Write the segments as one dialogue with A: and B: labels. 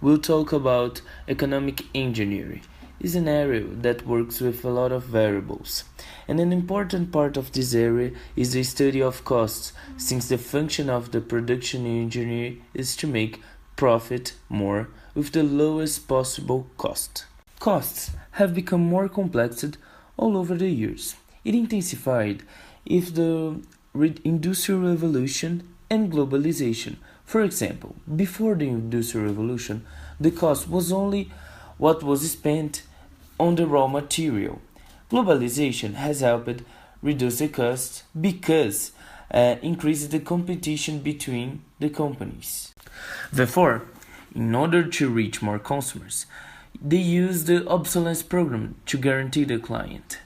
A: we'll talk about economic engineering. It's an area that works with a lot of variables. And an important part of this area is the study of costs, since the function of the production engineer is to make profit more with the lowest possible cost. Costs have become more complex all over the years. It intensified with the Industrial Revolution and globalization. For example, before the Industrial Revolution, the cost was only what was spent on the raw material. Globalization has helped reduce the cost because increases the competition between the companies. Therefore, in order to reach more consumers, they use the obsolescence program to guarantee the client.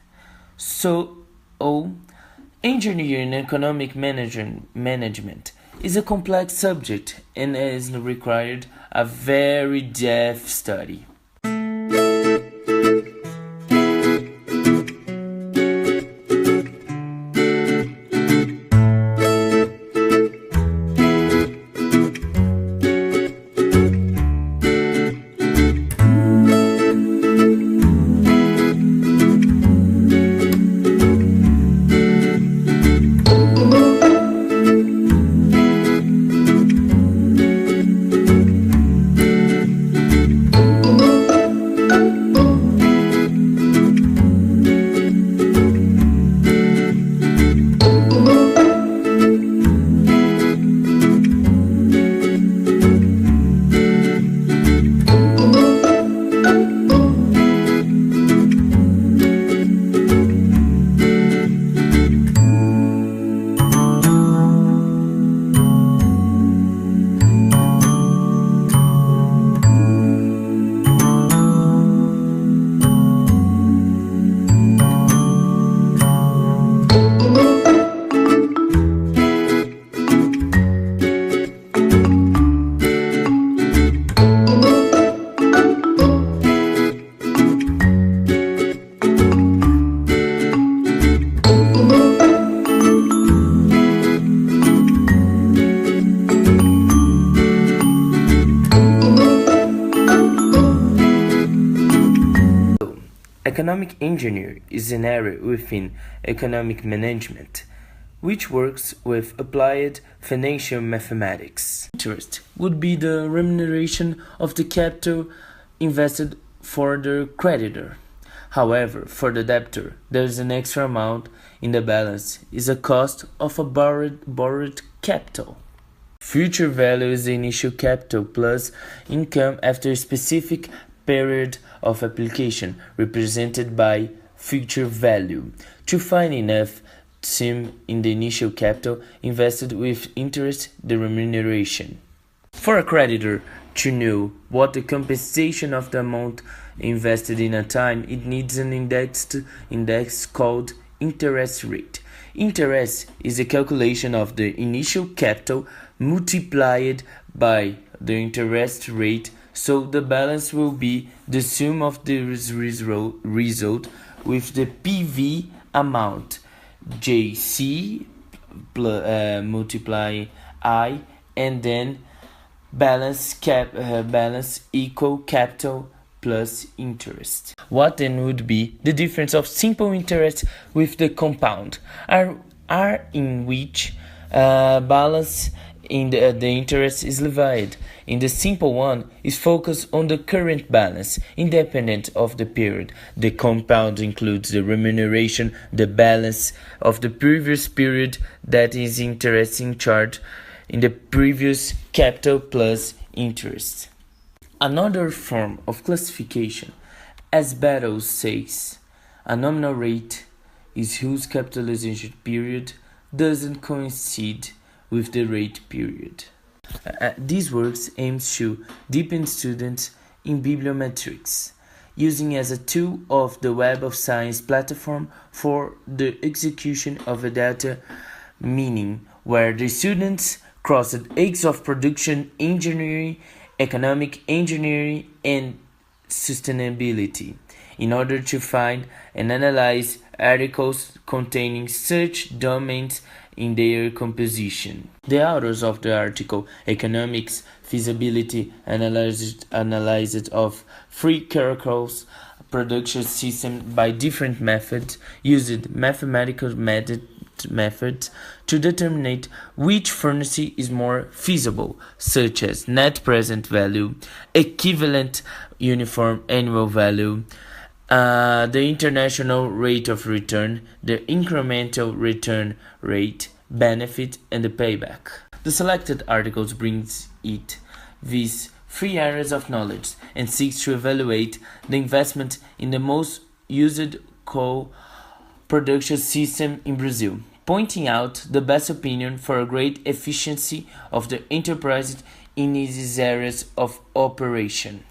A: So, engineering and economic management is a complex subject and has required a very depth study. Economic engineering is an area within economic management which works with applied financial mathematics. Interest would be the remuneration of the capital invested for the creditor. However, for the debtor, there is an extra amount in the balance is a cost of a borrowed capital. Future value is the initial capital plus income after a specific period of application, represented by future value. To find enough sum in the initial capital invested with interest, the remuneration. For a creditor to know what the compensation of the amount invested in a time, it needs an index called interest rate. Interest is a calculation of the initial capital multiplied by the interest rate, so the balance will be the sum of the result with the PV amount, JC multiply I, and then balance equal capital plus interest. What then would be the difference of simple interest with the compound? Are in which balance in the interest is divided. In the simple one is focused on the current balance, independent of the period. The compound includes the remuneration, the balance of the previous period that is interest in charge in the previous capital plus interest. Another form of classification, as Barrow says, a nominal rate is whose capitalization period doesn't coincide with the rate period. These works aims to deepen students in bibliometrics, using as a tool of the Web of Science platform for the execution of a data mining, where the students crossed acres of production engineering, economic engineering, and sustainability. in order to find and analyze articles containing such domains in their composition. The authors of the article Economics Feasibility Analysis of Free Calculus Production System by different methods used mathematical methods to determine which furnace is more feasible, such as net present value, equivalent uniform annual value, the international rate of return, the incremental return rate, benefit, and the payback. The selected articles brings it these three areas of knowledge and seeks to evaluate the investment in the most used coal production system in Brazil, pointing out the best opinion for a great efficiency of the enterprise in these areas of operation.